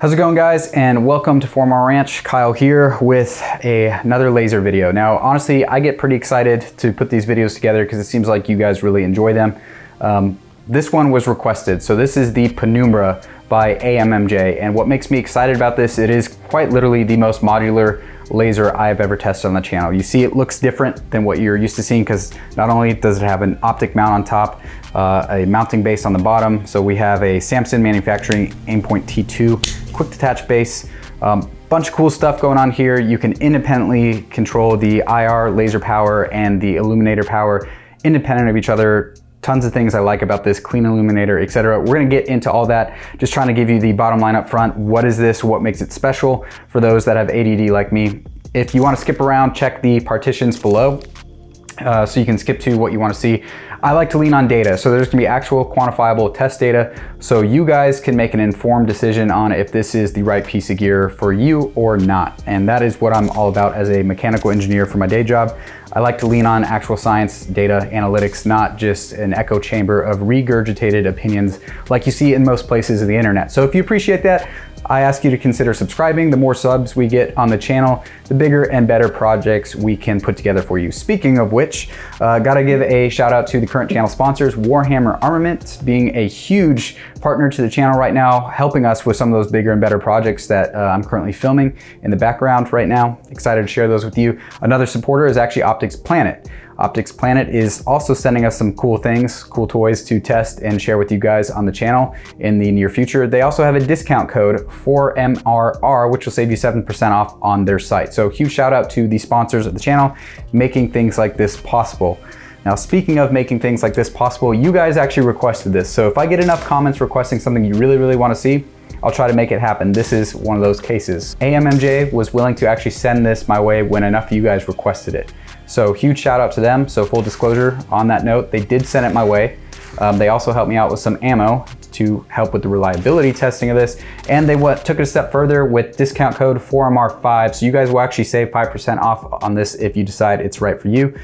How's it going, guys? And welcome to 4Mile Ranch. Kyle here with another laser video. Now, honestly, I get pretty excited to put these videos together because it seems like you guys really enjoy them. This one was requested. So this is the Penumbra by AMMJ. And what makes me excited about this, it is quite literally the most modular laser I've ever tested on the channel. You see it looks different than what you're used to seeing because not only does it have an optic mount on top, a mounting base on the bottom. So we have a Samsung Manufacturing Aimpoint T2 quick detach base. Bunch of cool stuff going on here. You can independently control the IR laser power and the Illuminator power independent of each other. Tons of things I like about this, clean Illuminator, etc. We're gonna get into all that, just trying to give you the bottom line up front. What is this? What makes it special for those that have ADD like me? If you wanna skip around, check the partitions below so you can skip to what you wanna see. I like to lean on data, so there's gonna be actual quantifiable test data so you guys can make an informed decision on if this is the right piece of gear for you or not. And that is what I'm all about as a mechanical engineer for my day job. I like to lean on actual science, data, analytics, not just an echo chamber of regurgitated opinions like you see in most places of the internet. So if you appreciate that, I ask you to consider subscribing. The more subs we get on the channel, the bigger and better projects we can put together for you. Speaking of which, gotta give a shout out to the current channel sponsors, Warhammer Armament, being a huge partner to the channel right now, helping us with some of those bigger and better projects that I'm currently filming in the background right now. Excited to share those with you. Another supporter is actually Optics Planet. Optics Planet is also sending us some cool things, cool toys to test and share with you guys on the channel in the near future. They also have a discount code for MRR, which will save you 7% off on their site. So huge shout out to the sponsors of the channel, making things like this possible. Now, speaking of making things like this possible, you guys actually requested this. So if I get enough comments requesting something you really want to see, I'll try to make it happen. This is one of those cases. AMMJ was willing to actually send this my way when enough of you guys requested it. So huge shout out to them. So full disclosure on that note, they did send it my way. They also helped me out with some ammo to help with the reliability testing of this. And they took it a step further with discount code 4MR5. So you guys will actually save 5% off on this if you decide it's right for you.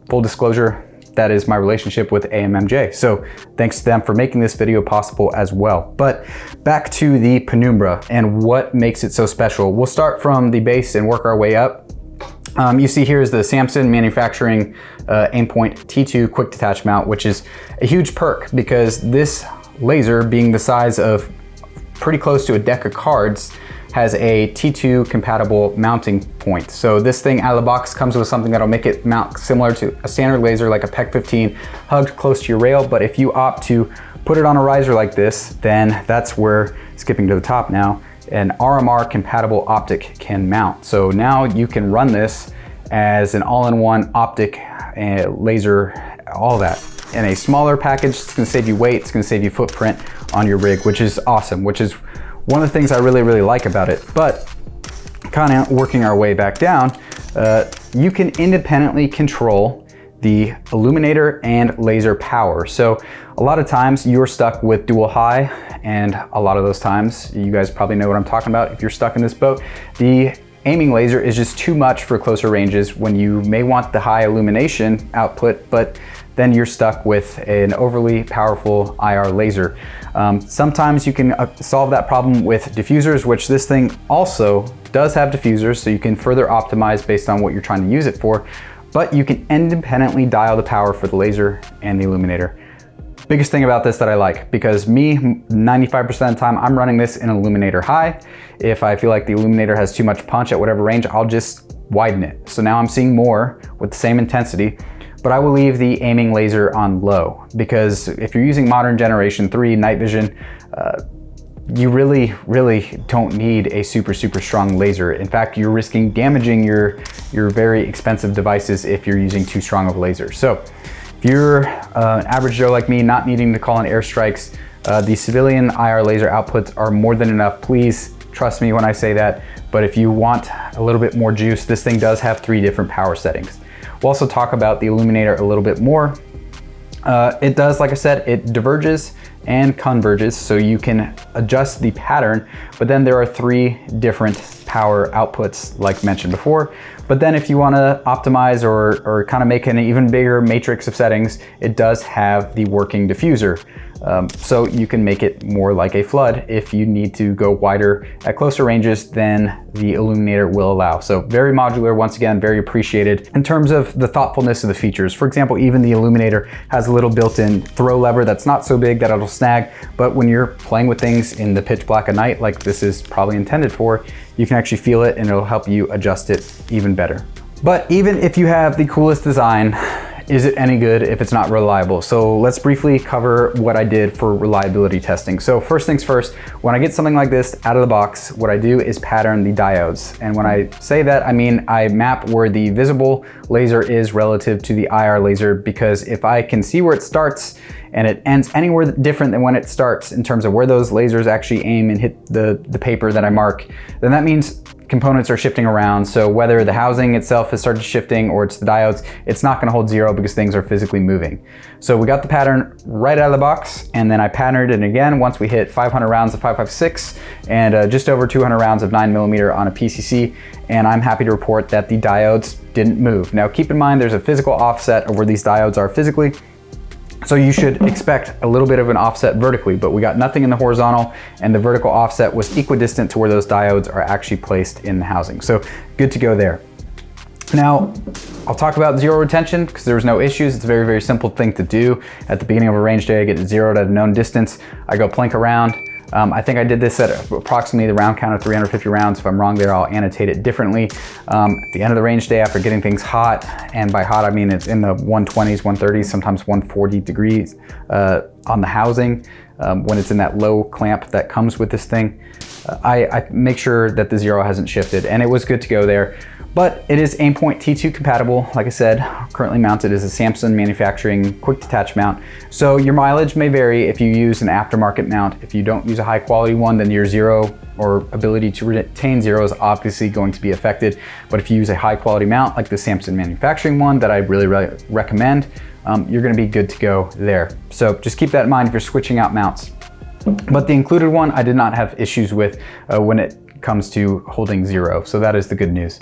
Full disclosure, that is my relationship with AMMJ. So thanks to them for making this video possible as well. But back to the Penumbra and what makes it so special. We'll start from the base and work our way up. You see here is the Samsung Manufacturing Aimpoint T2 quick detach mount, which is a huge perk because this laser, being the size of pretty close to a deck of cards, has a T2 compatible mounting point. So this thing out of the box comes with something that'll make it mount similar to a standard laser like a PEC 15 hugged close to your rail. But if you opt to put it on a riser like this, then that's where, skipping to the top now, an RMR compatible optic can mount. So now you can run this as an all-in-one optic laser, all that. In a smaller package, it's gonna save you weight, it's gonna save you footprint on your rig, which is awesome, which is one of the things I really like about it. But kind of working our way back down, you can independently control the Illuminator and laser power. So a lot of times you're stuck with dual high, and a lot of those times, you guys probably know what I'm talking about. If you're stuck in this boat, the aiming laser is just too much for closer ranges when you may want the high illumination output, but then you're stuck with an overly powerful IR laser. Sometimes you can solve that problem with diffusers, which this thing also does have diffusers, so you can further optimize based on what you're trying to use it for, but you can independently dial the power for the laser and the Illuminator. Biggest thing about this that I like, because me, 95% of the time, I'm running this in Illuminator high. If I feel like the Illuminator has too much punch at whatever range, I'll just widen it. So now I'm seeing more with the same intensity, but I will leave the aiming laser on low, because if you're using modern generation 3 night vision, you really don't need a super strong laser. In fact, you're risking damaging your very expensive devices if you're using too strong of a laser. So if you're an average Joe like me, not needing to call in airstrikes, the civilian IR laser outputs are more than enough. Please trust me when I say that. But if you want a little bit more juice, this thing does have 3 different power settings. We'll also talk about the Illuminator a little bit more. It does, like I said, it diverges and converges, so you can adjust the pattern, but then there are 3 different power outputs like mentioned before. But then if you want to optimize or kind of make an even bigger matrix of settings, it does have the working diffuser. So you can make it more like a flood if you need to go wider at closer ranges than the Illuminator will allow. So very modular, once again, very appreciated. In terms of the thoughtfulness of the features, for example, even the Illuminator has a little built-in throw lever that's not so big that it'll snag, but when you're playing with things in the pitch black of night, like this is probably intended for, you can actually feel it and it'll help you adjust it even better. But even if you have the coolest design, is it any good if it's not reliable? So let's briefly cover what I did for reliability testing. So first things first, when I get something like this out of the box, what I do is pattern the diodes. And when I say that, I mean I map where the visible laser is relative to the IR laser, because if I can see where it starts and it ends anywhere different than when it starts in terms of where those lasers actually aim and hit the paper that I mark, then that means components are shifting around. So whether the housing itself has started shifting or it's the diodes, it's not gonna hold zero because things are physically moving. So we got the pattern right out of the box, and then I patterned it again once we hit 500 rounds of 5.56 and just over 200 rounds of 9mm on a PCC, and I'm happy to report that the diodes didn't move. Now keep in mind there's a physical offset of where these diodes are physically, so you should expect a little bit of an offset vertically, but we got nothing in the horizontal, and the vertical offset was equidistant to where those diodes are actually placed in the housing. So good to go there. Now, I'll talk about zero retention because there was no issues. It's a very, very simple thing to do. At the beginning of a range day, I get zeroed at a known distance. I go plink around. I think I did this at approximately the round count of 350 rounds. If I'm wrong there, I'll annotate it differently. At the end of the range day, after getting things hot, and by hot I mean it's in the 120s, 130s, sometimes 140 degrees on the housing, when it's in that low clamp that comes with this thing, I make sure that the zero hasn't shifted, and it was good to go there. But it is Aimpoint T2 compatible. Like I said, currently mounted as a Samsung manufacturing quick detach mount. So your mileage may vary if you use an aftermarket mount. If you don't use a high quality one, then your zero or ability to retain zero is obviously going to be affected. But if you use a high quality mount like the Samsung manufacturing one that I really recommend, you're gonna be good to go there. So just keep that in mind if you're switching out mounts. But the included one, I did not have issues with when it comes to holding zero. So that is the good news.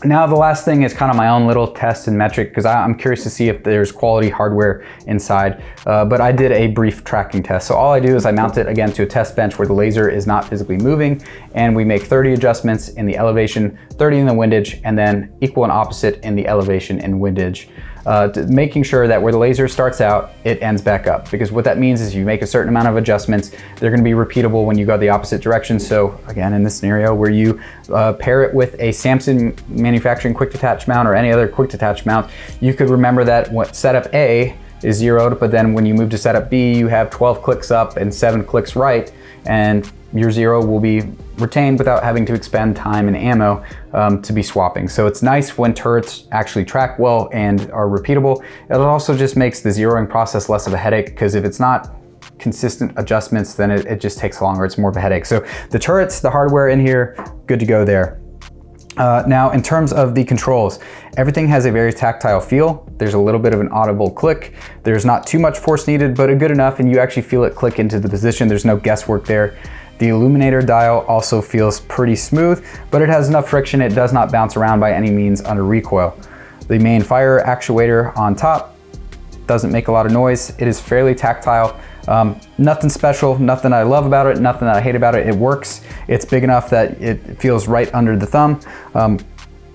Now the last thing is kind of my own little test and metric, because I'm curious to see if there's quality hardware inside, but I did a brief tracking test. So all I do is I mount it again to a test bench where the laser is not physically moving, and we make 30 adjustments in the elevation, 30 in the windage, and then equal and opposite in the elevation and windage. Making sure that where the laser starts out, it ends back up. Because what that means is you make a certain amount of adjustments, they're gonna be repeatable when you go the opposite direction. So again, in this scenario where you pair it with a Samsung manufacturing quick detach mount or any other quick detach mount, you could remember that what setup A is zeroed, but then when you move to setup B, you have 12 clicks up and 7 clicks right, and your zero will be retained without having to expend time and ammo to be swapping. So it's nice when turrets actually track well and are repeatable. It also just makes the zeroing process less of a headache, because if it's not consistent adjustments, then it just takes longer. It's more of a headache. So the turrets, the hardware in here, good to go there. Now, in terms of the controls, everything has a very tactile feel. There's a little bit of an audible click. There's not too much force needed, but good enough, and you actually feel it click into the position. There's no guesswork there. The Illuminator dial also feels pretty smooth, but it has enough friction. It does not bounce around by any means under recoil. The main fire actuator on top doesn't make a lot of noise. It is fairly tactile. Nothing special, nothing I love about it, nothing that I hate about it. It works. It's big enough that it feels right under the thumb.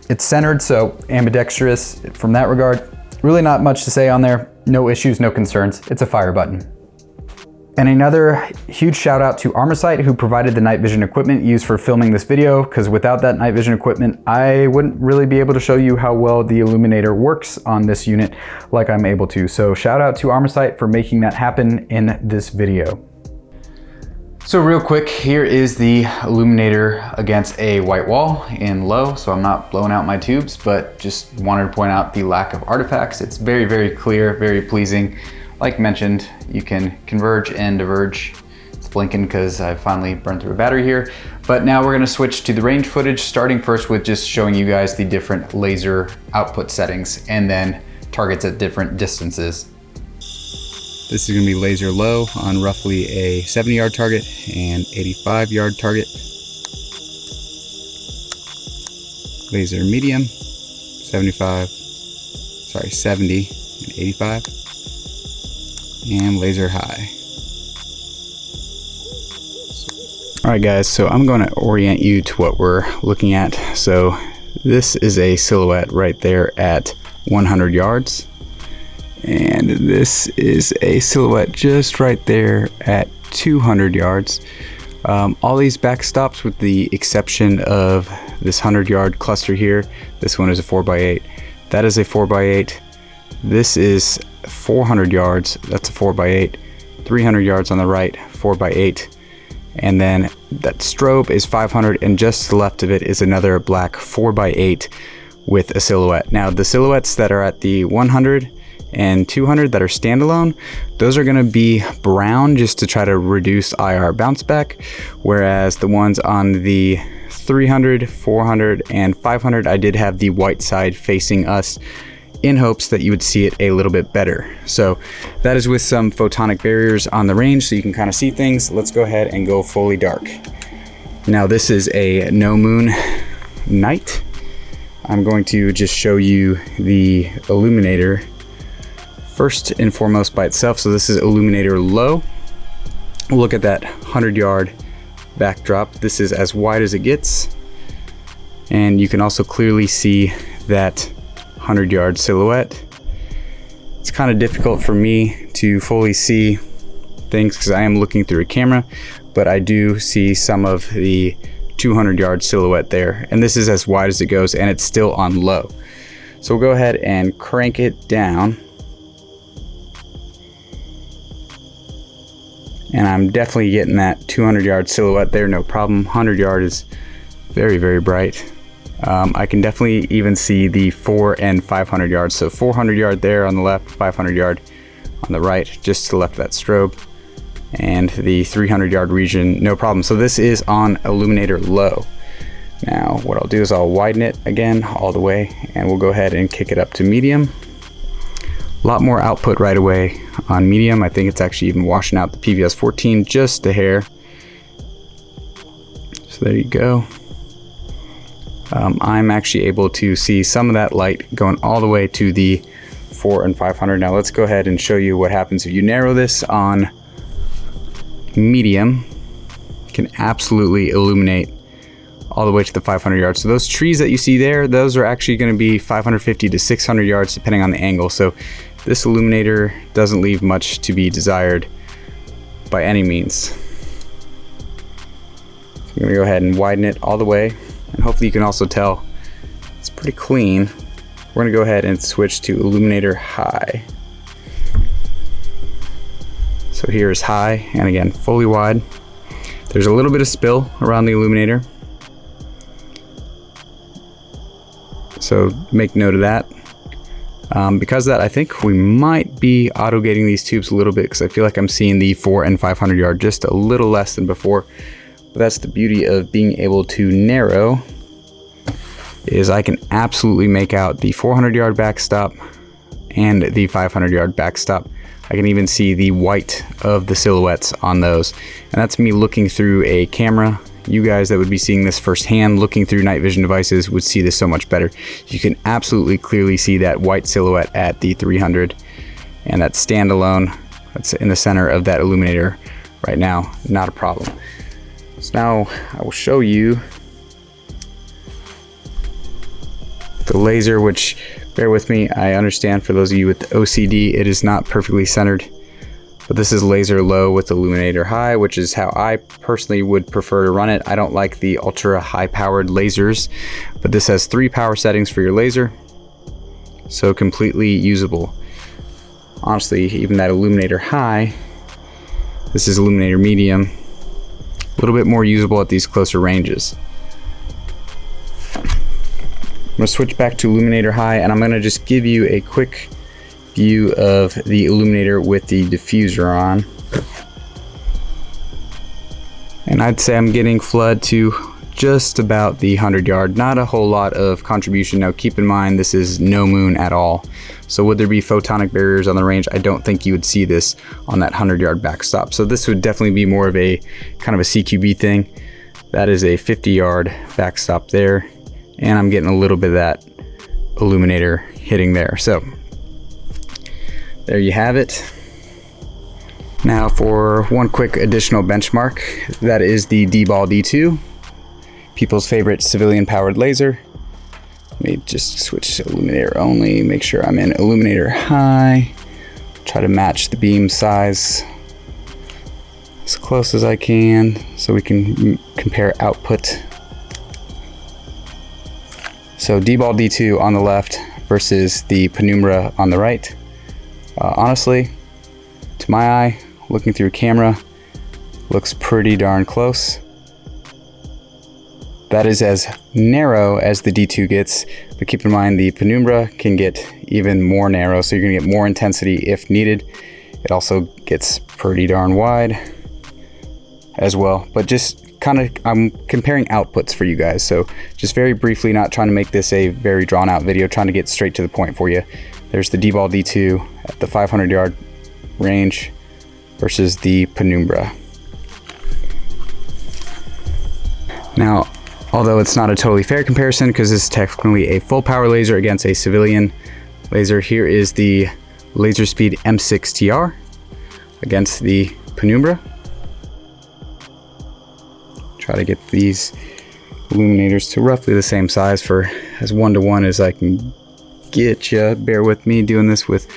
It's centered, so ambidextrous from that regard. Really not much to say on there. No issues, no concerns. It's a fire button. And another huge shout out to Armorsight, who provided the night vision equipment used for filming this video, because without that night vision equipment, I wouldn't really be able to show you how well the Illuminator works on this unit like I'm able to. So shout out to Armorsight for making that happen in this video. So real quick, here is the Illuminator against a white wall in low, so I'm not blowing out my tubes, but just wanted to point out the lack of artifacts. It's very, very clear, very pleasing. Like mentioned, you can converge and diverge. It's blinking because I finally burned through a battery here. But now we're gonna switch to the range footage, starting first with just showing you guys the different laser output settings and then targets at different distances. This is gonna be laser low on roughly a 70-yard target and 85-yard target. Laser medium 75, sorry, 70 and 85, and laser high. All right guys, so I'm going to orient you to what we're looking at. So this is a silhouette right there at 100 yards. And this is a silhouette just right there at 200 yards. All these backstops, with the exception of this 100-yard cluster here, this one is a 4x8. That is a 4x8. This is 400 yards. That's a 4x8. 300 yards on the right, 4x8. And then that strobe is 500, and just to the left of it is another black 4x8 with a silhouette. Now the silhouettes that are at the 100 and 200 that are standalone, those are going to be brown just to try to reduce IR bounce back, whereas the ones on the 300, 400, and 500, I did have the white side facing us in hopes that you would see it a little bit better. So that is with some photonic barriers on the range so you can kind of see things. Let's go ahead and go fully dark. Now this is a no moon night. I'm going to just show you the Illuminator first and foremost by itself. So this is Illuminator low. We'll look at that 100-yard backdrop. This is as wide as it gets, and you can also clearly see that 100-yard silhouette. It's kind of difficult for me to fully see things because I am looking through a camera, but I do see some of the 200-yard silhouette there, and this is as wide as it goes, and it's still on low. So we'll go ahead and crank it down, and I'm definitely getting that 200-yard silhouette there, no problem. 100-yard is very, very bright. I can definitely even see the 400 and 500 yards. So 400 yard there on the left, 500 yard on the right, just to the left of that strobe, and the 300 yard region, no problem. So this is on Illuminator low. Now what I'll do is I'll widen it again all the way, and we'll go ahead and kick it up to medium. A lot more output right away on medium. I think it's actually even washing out the PVS 14 just a hair. So there you go. I'm actually able to see some of that light going all the way to the 400 and 500. Now let's go ahead and show you what happens if you narrow this on medium. You can absolutely illuminate all the way to the 500 yards. So those trees that you see there, those are actually going to be 550 to 600 yards depending on the angle. So this Illuminator doesn't leave much to be desired by any means. So I'm going to go ahead and widen it all the way. And hopefully you can also tell it's pretty clean. We're gonna go ahead and switch to Illuminator high. So here is high, and again, fully wide. There's a little bit of spill around the Illuminator, so make note of that. Because of that, I think we might be auto gating these tubes a little bit, because I feel like I'm seeing the 400 and 500 yard just a little less than before. But that's the beauty of being able to narrow, is I can absolutely make out the 400 yard backstop and the 500 yard backstop. I can even see the white of the silhouettes on those. And that's me looking through a camera. You guys that would be seeing this firsthand, looking through night vision devices, would see this so much better. You can absolutely clearly see that white silhouette at the 300, and that standalone that's in the center of that Illuminator right now, not a problem. So now I will show you the laser, which, bear with me, I understand for those of you with OCD, it is not perfectly centered, but this is laser low with Illuminator high, which is how I personally would prefer to run it. I don't like the ultra high powered lasers, but this has 3 power settings for your laser, so completely usable. Honestly, even that Illuminator high, this is Illuminator medium, a little bit more usable at these closer ranges. I'm going to switch back to Illuminator high, and I'm going to just give you a quick view of the Illuminator with the diffuser on. And I'd say I'm getting flood to just about the 100 yard, not a whole lot of contribution. Now keep in mind, this is no moon at all. So would there be photonic barriers on the range? I don't think you would see this on that 100 yard backstop. So this would definitely be more of a kind of a CQB thing. That is a 50 yard backstop there. And I'm getting a little bit of that Illuminator hitting there. So there you have it. Now for one quick additional benchmark, that is the D-Ball D2, people's favorite civilian powered laser. Let me just switch to Illuminator only, make sure I'm in Illuminator high, try to match the beam size as close as I can so we can compare output. So D-Ball D2 on the left versus the Penumbra on the right. Honestly, to my eye, looking through camera, looks pretty darn close. That is as narrow as the D2 gets, but keep in mind the Penumbra can get even more narrow, so you're gonna get more intensity if needed. It also gets pretty darn wide as well, but just kind of, I'm comparing outputs for you guys. So just very briefly, not trying to make this a very drawn out video, trying to get straight to the point for you. There's the D-Ball D2 at the 500 yard range versus the Penumbra. Now, although it's not a totally fair comparison because this is technically a full power laser against a civilian laser, here is the Laser Speed M6TR against the Penumbra. Try to get these illuminators to roughly the same size for as one-to-one as I can get you. Bear with me doing this with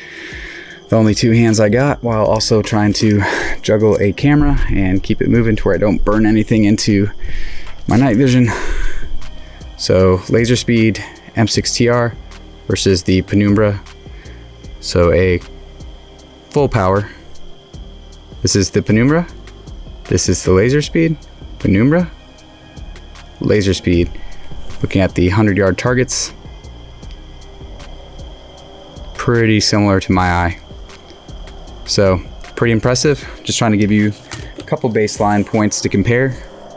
the only two hands I got, while also trying to juggle a camera and keep it moving to where I don't burn anything into my night vision. So Laser Speed M6TR versus the Penumbra. So a full power. This is the Penumbra. This is the Laser Speed. Penumbra. Laser Speed. Looking at the 100 yard targets. Pretty similar to my eye. So pretty impressive. Just trying to give you a couple baseline points to compare.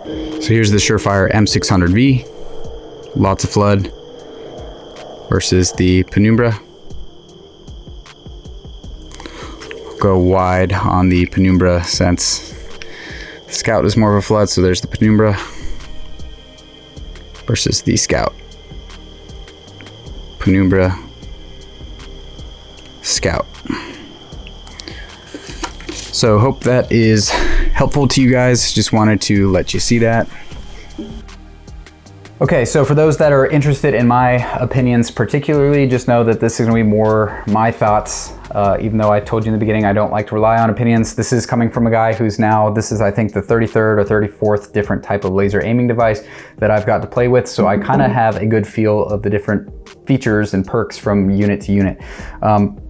So here's the Surefire M600V, lots of flood, versus the Penumbra. Go wide on the Penumbra since the Scout is more of a flood, so there's the Penumbra versus the Scout. Penumbra, Scout. So hope that is helpful to you guys. Just wanted to let you see that. Okay, so for those that are interested in my opinions particularly, just know that this is gonna be more my thoughts. Even though I told you in the beginning I don't like to rely on opinions, this is coming from a guy who's now, this is I think the 33rd or 34th different type of laser aiming device that I've got to play with, so I kind of have a good feel of the different features and perks from unit to unit.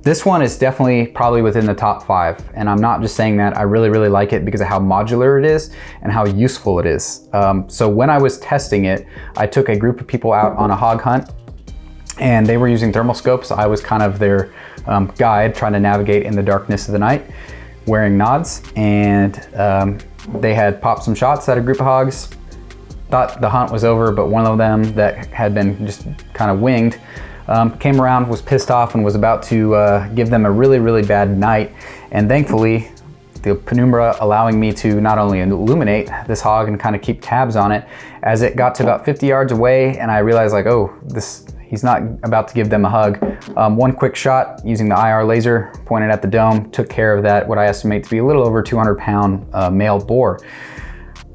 This one is definitely probably within the top 5, and I'm not just saying that. I really like it because of how modular it is and how useful it is. So when I was testing it, I took a group of people out on a hog hunt, and they were using thermal scopes. I was kind of their guide, trying to navigate in the darkness of the night, wearing nods, and they had popped some shots at a group of hogs. Thought the hunt was over, but one of them that had been just kind of winged came around, was pissed off, and was about to give them a really bad night. And thankfully, the Penumbra allowing me to not only illuminate this hog and kind of keep tabs on it, as it got to about 50 yards away, and I realized like, oh, he's not about to give them a hug. One quick shot using the IR laser pointed at the dome took care of that, what I estimate to be a little over 200-pound male boar.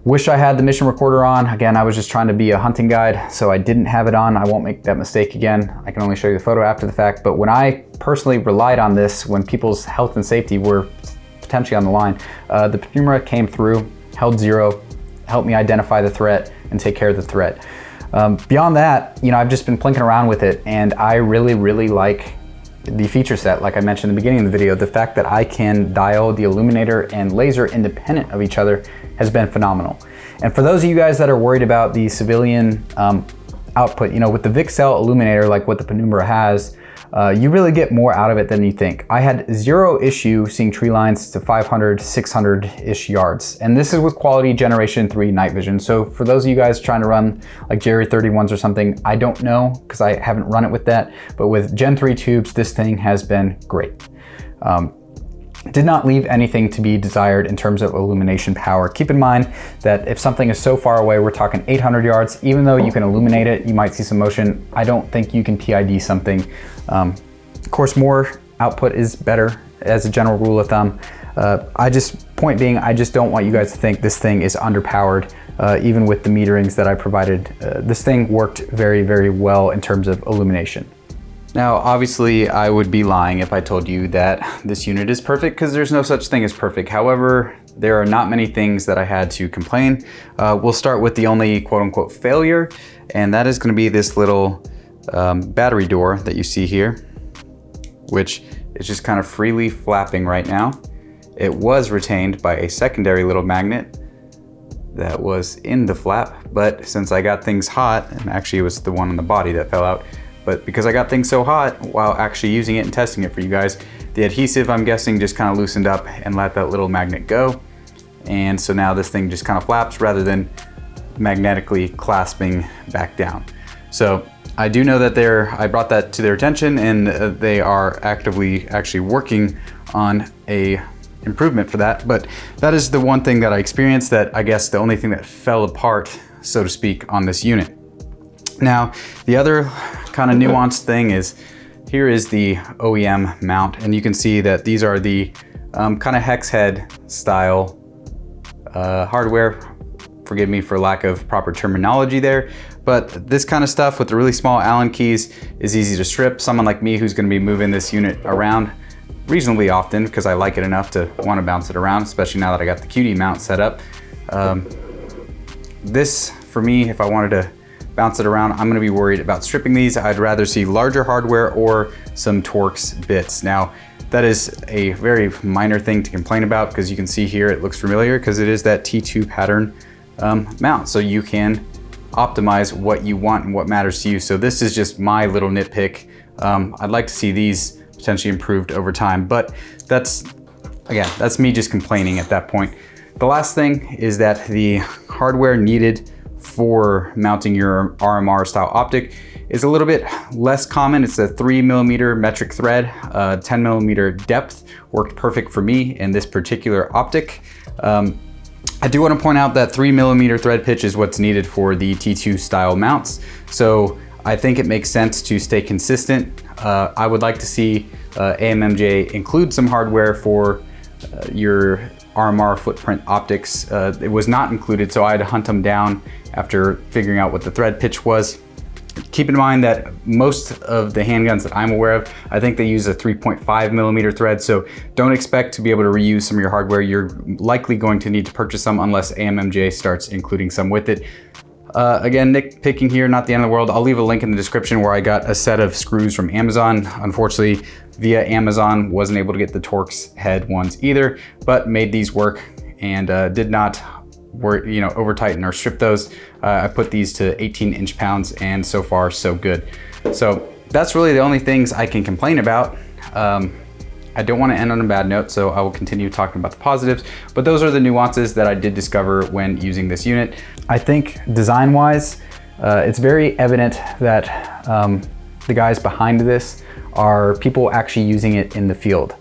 Wish I had the mission recorder on. Again, I was just trying to be a hunting guide, so I didn't have it on. I won't make that mistake again. I can only show you the photo after the fact, but when I personally relied on this, when people's health and safety were potentially on the line, the Penumbra came through, held zero, helped me identify the threat and take care of the threat. Beyond that, you know, I've just been plinking around with it, and I really like the feature set. Like I mentioned in the beginning of the video, the fact that I can dial the illuminator and laser independent of each other has been phenomenal. And for those of you guys that are worried about the civilian output, you know, with the VCSEL illuminator, like what the Penumbra has, you really get more out of it than you think. I had zero issue seeing tree lines to 500, 600-ish yards. And this is with quality Generation 3 night vision. So for those of you guys trying to run like Jerry 31s or something, I don't know, because I haven't run it with that. But with Gen 3 tubes, this thing has been great. Did not leave anything to be desired in terms of illumination power. Keep in mind that if something is so far away, we're talking 800 yards, even though you can illuminate it, you might see some motion. I don't think you can PID something. Of course, more output is better as a general rule of thumb. Point being, I just don't want you guys to think this thing is underpowered, even with the meterings that I provided. This thing worked very, very well in terms of illumination. Now, obviously, I would be lying if I told you that this unit is perfect, because there's no such thing as perfect. However, there are not many things that I had to complain. We'll start with the only quote-unquote failure, and that is going to be this little battery door that you see here, which is just kind of freely flapping right now. It was retained by a secondary little magnet that was in the flap, but since I got things hot, and actually it was the one on the body that fell out, but because I got things so hot while actually using it and testing it for you guys, the adhesive, I'm guessing, just kind of loosened up and let that little magnet go. And so now this thing just kind of flaps rather than magnetically clasping back down. So I do know that I brought that to their attention, and they are actively actually working on a improvement for that. But that is the one thing that I experienced, that I guess the only thing that fell apart, so to speak, on this unit. Now, the other kind of nuanced thing is, here is the OEM mount, and you can see that these are the kind of hex head style hardware. Forgive me for lack of proper terminology there, but this kind of stuff with the really small Allen keys is easy to strip. Someone like me who's going to be moving this unit around reasonably often, because I like it enough to want to bounce it around, especially now that I got the QD mount set up. This, for me, if I wanted to bounce it around, I'm going to be worried about stripping these. I'd rather see larger hardware or some Torx bits. Now, that is a very minor thing to complain about, because you can see here it looks familiar, because it is that T2 pattern mount. So you can optimize what you want and what matters to you. So this is just my little nitpick. I'd like to see these potentially improved over time, but that's me just complaining at that point. The last thing is that the hardware needed for mounting your RMR style optic is a little bit less common. It's a 3mm metric thread, 10mm depth, worked perfect for me in this particular optic. I do want to point out that 3mm thread pitch is what's needed for the T2 style mounts. So I think it makes sense to stay consistent. I would like to see AMMJ include some hardware for your RMR footprint optics. It was not included, so I had to hunt them down after figuring out what the thread pitch was. Keep in mind that most of the handguns that I'm aware of, I think they use a 3.5mm thread, so don't expect to be able to reuse some of your hardware. You're likely going to need to purchase some unless AMMJ starts including some with it. Again, nitpicking here, not the end of the world. I'll leave a link in the description where I got a set of screws from Amazon. Unfortunately, via Amazon, wasn't able to get the Torx head ones either, but made these work and did not over tighten or strip those. I put these to 18 inch-pounds, and so far so good. So that's really the only things I can complain about. I don't want to end on a bad note, so I will continue talking about the positives, but those are the nuances that I did discover when using this unit. I think design-wise, it's very evident that the guys behind this are people actually using it in the field.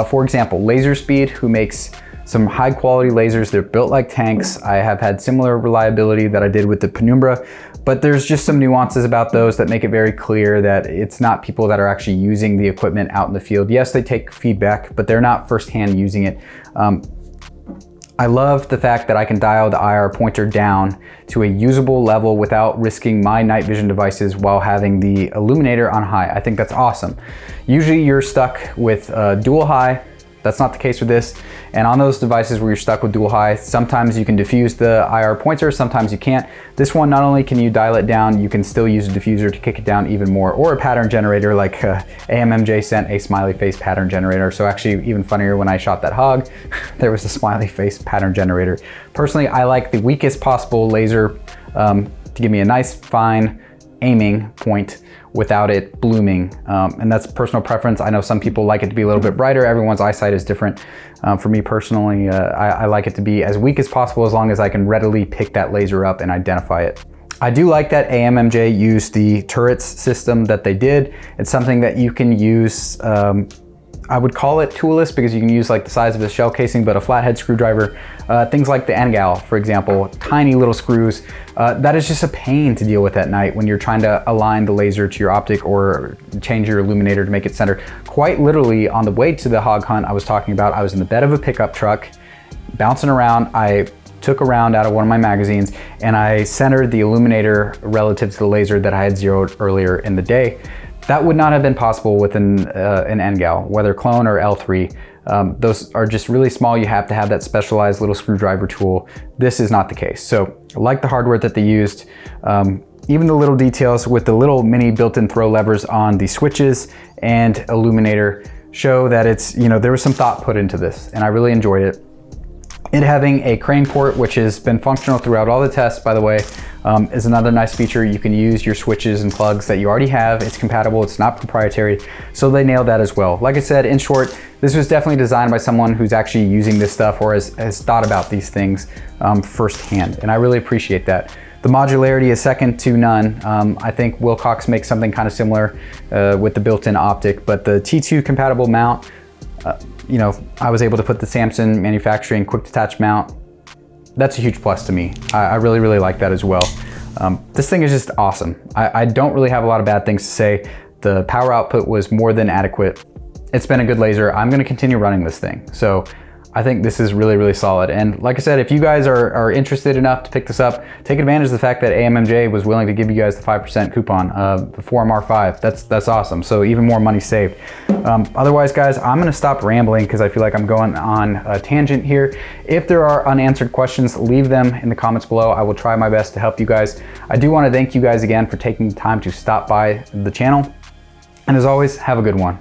For example, Laser Speed, who makes some high quality lasers. They're built like tanks. I have had similar reliability that I did with the Penumbra, but there's just some nuances about those that make it very clear that it's not people that are actually using the equipment out in the field. Yes, they take feedback, but they're not firsthand using it. I love the fact that I can dial the IR pointer down to a usable level without risking my night vision devices while having the Illuminator on high. I think that's awesome. Usually you're stuck with dual high. That's not the case with this. And on those devices where you're stuck with dual high, sometimes you can diffuse the IR pointer, sometimes you can't. This one, not only can you dial it down, you can still use a diffuser to kick it down even more, or a pattern generator like AMMJ sent a smiley face pattern generator. So actually even funnier, when I shot that hog, there was a smiley face pattern generator. Personally, I like the weakest possible laser to give me a nice fine aiming point without it blooming, and that's personal preference. I know some people like it to be a little bit brighter. Everyone's eyesight is different. For me personally, I like it to be as weak as possible, as long as I can readily pick that laser up and identify it. I do like that AMMJ used the turrets system that they did. It's something that you can use I would call it toolless because you can use like the size of a shell casing, but a flathead screwdriver, things like the NGAL, for example, tiny little screws, that is just a pain to deal with at night when you're trying to align the laser to your optic or change your illuminator to make it center. Quite literally, on the way to the hog hunt I was talking about, I was in the bed of a pickup truck, bouncing around. I took a round out of one of my magazines and I centered the illuminator relative to the laser that I had zeroed earlier in the day. That would not have been possible with an NGAL, whether clone or L3. Those are just really small. You have to have that specialized little screwdriver tool. This is not the case. So I like the hardware that they used. Even the little details with the little mini built-in throw levers on the switches and illuminator show that it's, you know, there was some thought put into this, and I really enjoyed it. It having a crane port, which has been functional throughout all the tests, by the way, is another nice feature. You can use your switches and plugs that you already have. It's compatible, it's not proprietary, so they nailed that as well. Like I said, in short, this was definitely designed by someone who's actually using this stuff or has thought about these things firsthand, and I really appreciate that. The modularity is second to none. I think Wilcox makes something kind of similar with the built-in optic, but the T2 compatible mount, you know, I was able to put the Samson manufacturing quick detach mount. That's a huge plus to me. I really, really like that as well. This thing is just awesome. I don't really have a lot of bad things to say. The power output was more than adequate. It's been a good laser. I'm gonna continue running this thing. So I think this is really, really solid. And like I said, if you guys are interested enough to pick this up, take advantage of the fact that AMMJ was willing to give you guys the 5% coupon, the 4MR5. That's awesome. So even more money saved. Otherwise, guys, I'm gonna stop rambling because I feel like I'm going on a tangent here. If there are unanswered questions, leave them in the comments below. I will try my best to help you guys. I do wanna thank you guys again for taking the time to stop by the channel. And as always, have a good one.